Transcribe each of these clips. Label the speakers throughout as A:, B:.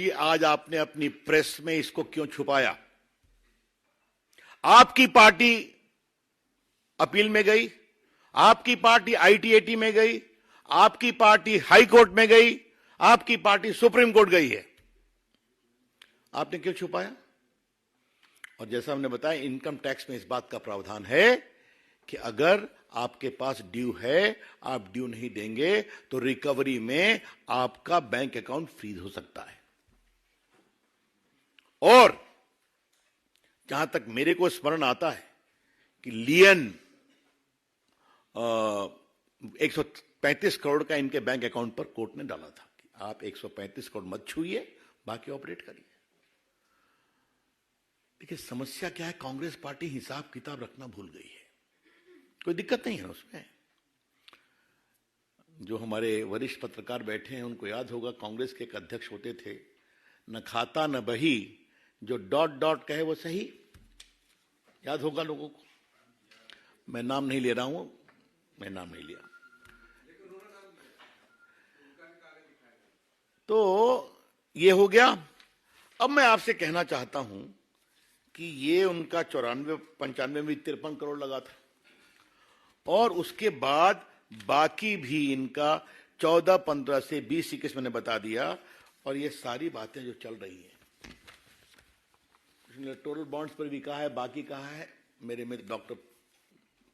A: जी आज आपने अपनी प्रेस में इसको क्यों छुपाया? आपकी पार्टी अपील में गई, आपकी पार्टी आईटीएटी में गई, आपकी पार्टी हाई कोर्ट में गई, आपकी पार्टी सुप्रीम कोर्ट गई है। आपने क्यों छुपाया? और जैसा हमने बताया, इनकम टैक्स में इस बात का प्रावधान है कि अगर आपके पास ड्यू है, आप ड्यू नहीं देंगे तो रिकवरी में आपका बैंक अकाउंट फ्रीज हो सकता है। और जहां तक मेरे को स्मरण आता है कि लियन 135 करोड़ का इनके बैंक अकाउंट पर कोर्ट ने डाला था कि आप 135 करोड़ मत छूइए, बाकी ऑपरेट करिए। देखिए समस्या क्या है, कांग्रेस पार्टी हिसाब किताब रखना भूल गई है। कोई दिक्कत नहीं है उसमें। जो हमारे वरिष्ठ पत्रकार बैठे हैं उनको याद होगा, कांग्रेस के एक अध्यक्ष होते थे, न खाता न बही, जो डॉट डॉट कहे वो सही। याद होगा लोगों को। मैं नाम नहीं ले रहा हूं, मैं नाम नहीं लिया। तो ये हो गया। अब मैं आपसे कहना चाहता हूं कि ये उनका 94-95 में 53 करोड़ लगा था, और उसके बाद बाकी भी इनका 14-15 से 20-21 मैंने बता दिया। और ये सारी बातें जो चल रही हैं, इलेक्टोरल बॉन्ड्स पर भी कहा है, बाकी कहा है, मेरे में डॉक्टर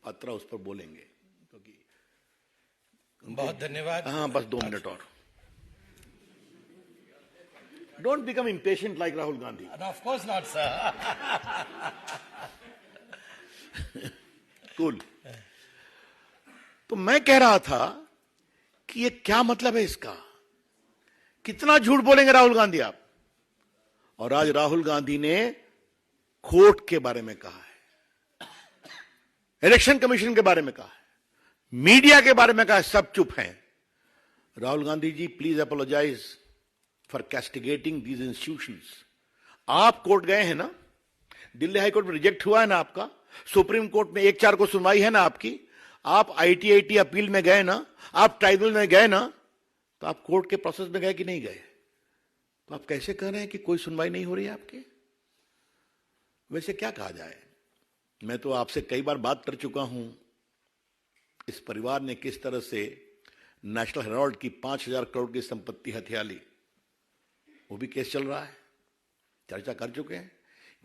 A: पात्रा उस पर बोलेंगे, क्योंकि
B: बहुत धन्यवाद।
A: हाँ, बस 2 मिनट और। Don't become impatient like Rahul Gandhi.
B: Of course not sir.
A: Cool. तो मैं कह रहा था कि ये क्या मतलब है इसका? कितना झूठ बोलेंगे राहुल गांधी आप? और आज राहुल गांधी ने कोर्ट के बारे में कहा है, इलेक्शन कमीशन के बारे में कहा है, मीडिया के बारे में कहा है, सब चुप हैं। Rahul Gandhi ji please apologise for castigating these institutions. आप कोर्ट गए हैं ना, दिल्ली हाई कोर्ट में रिजेक्ट हुआ है ना आपका, सुप्रीम कोर्ट में 1-4 को सुनवाई है ना आपकी, आप आईटीआईटी अपील में गए ना, आप ट्राइब्यूनल में गए ना, तो आप कोर्ट के प्रोसेस में गए कि नहीं गए? तो आप कैसे कह रहे हैं कि कोई सुनवाई नहीं हो रही है आपके? वैसे क्या कहा जाए? मैं तो आपसे कई बार बात कर चुका हूं, इस परिवार ने किस तरह से नेशनल हेराल्ड की 5,000 करोड़ की संपत्ति हथिया ली, वो भी केस चल रहा है, चर्चा कर चुके हैं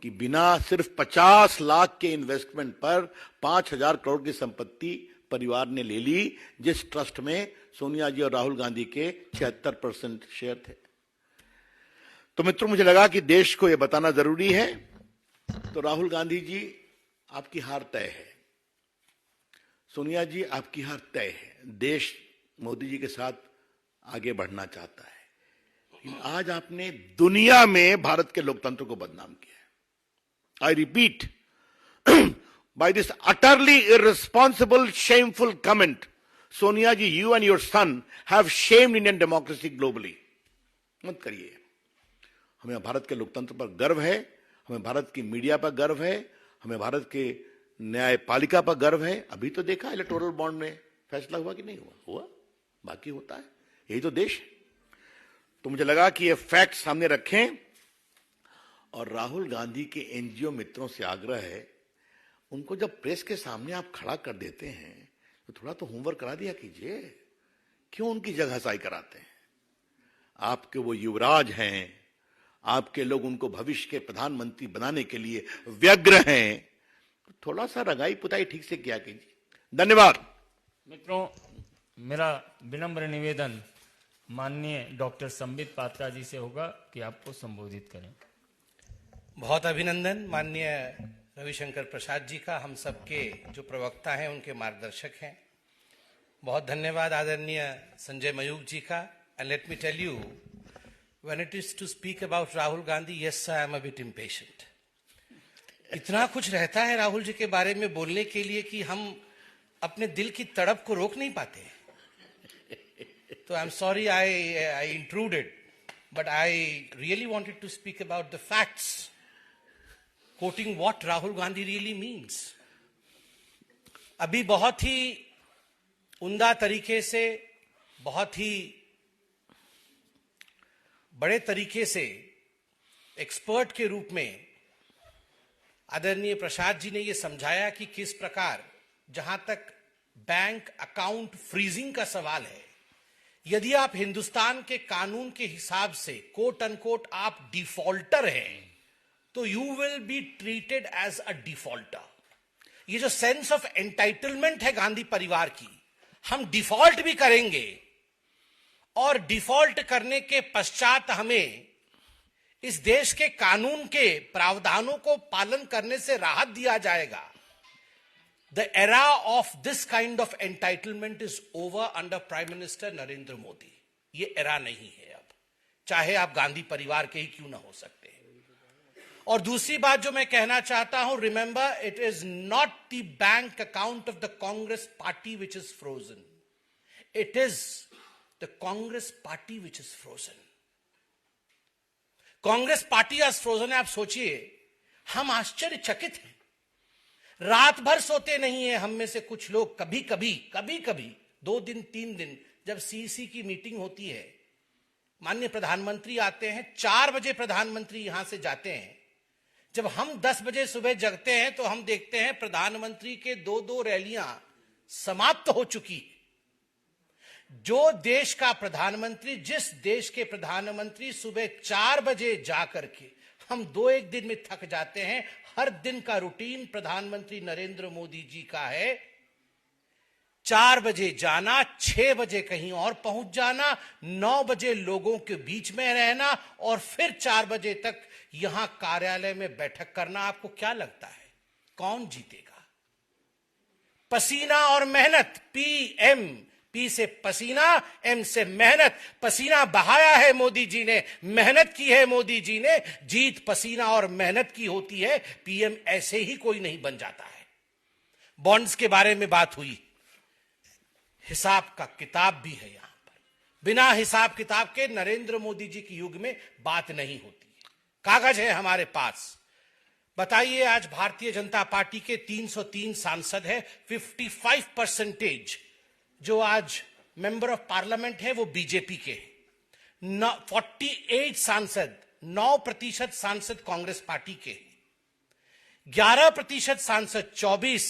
A: कि बिना सिर्फ 50 लाख के इन्वेस्टमेंट पर 5,000 करोड़ की संपत्ति परिवार ने ले ली, जिस ट्रस्ट में सोनिया जी और राहुल गांधी के 76% शेयर थे। तो मित्रों, मुझे लगा कि देश को यह बताना जरूरी है। तो राहुल गांधी जी, आपकी हार तय है। सोनिया जी, आपकी हार तय है। देश मोदी जी के साथ आगे बढ़ना चाहता है, लेकिन आज आपने दुनिया में भारत के लोकतंत्र को बदनाम किया है। I repeat, by this utterly irresponsible, shameful comment, Sonia ji, you and your son have shamed Indian democracy globally. मत करिए। हमें भारत के लोकतंत्र पर गर्व है, हमें भारत की मीडिया पर गर्व है, हमें भारत के न्यायपालिका पर गर्व है। अभी तो देखा इलेक्टोरल बॉन्ड में फैसला हुआ कि नहीं हुआ? हुआ, बाकी होता है। यही तो देश है। तो मुझे लगा कि ये फैक्ट सामने रखें, और राहुल गांधी के एनजीओ मित्रों से आग्रह है, उनको जब प्रेस के सामने आप खड़ा कर देते हैं तो थोड़ा तो होमवर्क करा दिया कीजिए। क्यों उनकी जगहसाई कराते हैं? आपके वो युवराज हैं, आपके लोग उनको भविष्य के प्रधानमंत्री बनाने के लिए व्यग्र हैं, तो थोड़ा सा रगाई पुताई ठीक से किया कीजिए। धन्यवाद।
C: मित्रों, मेरा विनम्र निवेदन माननीय डॉक्टर संबित पात्रा जी से होगा कि आपको संबोधित करें।
B: बहुत अभिनंदन माननीय रविशंकर प्रसाद जी का, हम सबके जो प्रवक्ता हैं उनके मार्गदर्शक हैं। बहुत धन्यवाद आदरणीय संजय मयूख जी का। And let me tell you, when it is to speak about Rahul Gandhi, yes I am a bit impatient. इतना कुछ रहता है राहुल जी के बारे में बोलने के लिए कि हम अपने दिल की तड़प को रोक नहीं पाते। तो I am sorry I intruded, but I really wanted to speak about the facts, quoting what Rahul Gandhi really means. अभी बहुत ही उम्दा तरीके से, बहुत ही बड़े तरीके से एक्सपर्ट के रूप में आदरणीय प्रसाद जी ने यह समझाया कि किस प्रकार, जहां तक बैंक अकाउंट फ्रीजिंग का सवाल है, यदि आप हिंदुस्तान के कानून के हिसाब से कोट अनकोट आप डिफॉल्टर हैं, तो you will be treated as a defaulter. ये जो सेंस ऑफ एंटाइटलमेंट है गांधी परिवार की, हम डिफॉल्ट भी करेंगे और डिफॉल्ट करने के पश्चात हमें इस देश के कानून के प्रावधानों को पालन करने से राहत दिया जाएगा। The era of this kind of entitlement is over under Prime Minister Narendra Modi. ये एरा नहीं है अब, चाहे आप गांधी परिवार के ही क्यों ना हो सकते हैं। और दूसरी बात जो मैं कहना चाहता हूं, remember it is not the bank account of the Congress party which is frozen, it is the Congress party which is frozen. Congress party आज फ्रोजन है। आप सोचिए, हम आश्चर्यचकित हैं, रात भर सोते नहीं है हम में से कुछ लोग। कभी कभी 2 दिन 3 दिन जब सीसी की मीटिंग होती है, माननीय प्रधानमंत्री आते हैं, 4 बजे प्रधानमंत्री यहां से जाते हैं। जब हम 10 बजे सुबह जगते हैं तो हम देखते हैं प्रधानमंत्री के 2 रैलियां समाप्त हो चुकी। जो देश का प्रधानमंत्री, जिस देश के प्रधानमंत्री सुबह 4 बजे जाकर के हम 2-1 दिन में थक जाते हैं, हर दिन का रूटीन प्रधानमंत्री नरेंद्र मोदी जी का है 4 बजे जाना, 6 बजे कहीं और पहुंच जाना, 9 बजे लोगों के बीच में रहना और फिर 4 बजे तक यहां कार्यालय में बैठक करना। आपको क्या लगता है कौन जीतेगा? पसीना और मेहनत, पी से पसीना, एम से मेहनत। पसीना बहाया है मोदी जी ने, मेहनत की है मोदी जी ने। जीत पसीना और मेहनत की होती है, पीएम ऐसे ही कोई नहीं बन जाता है। बॉन्ड्स के बारे में बात हुई, हिसाब का किताब भी है यहां पर। बिना हिसाब किताब के नरेंद्र मोदी जी के युग में बात नहीं होती। कागज है हमारे पास। बताइए, आज भारतीय जनता पार्टी के 303 सांसद है, 55% जो आज मेंबर ऑफ पार्लियामेंट है वो बीजेपी के हैं। 48 सांसद, 9% सांसद कांग्रेस पार्टी के हैं। 11% सांसद, 24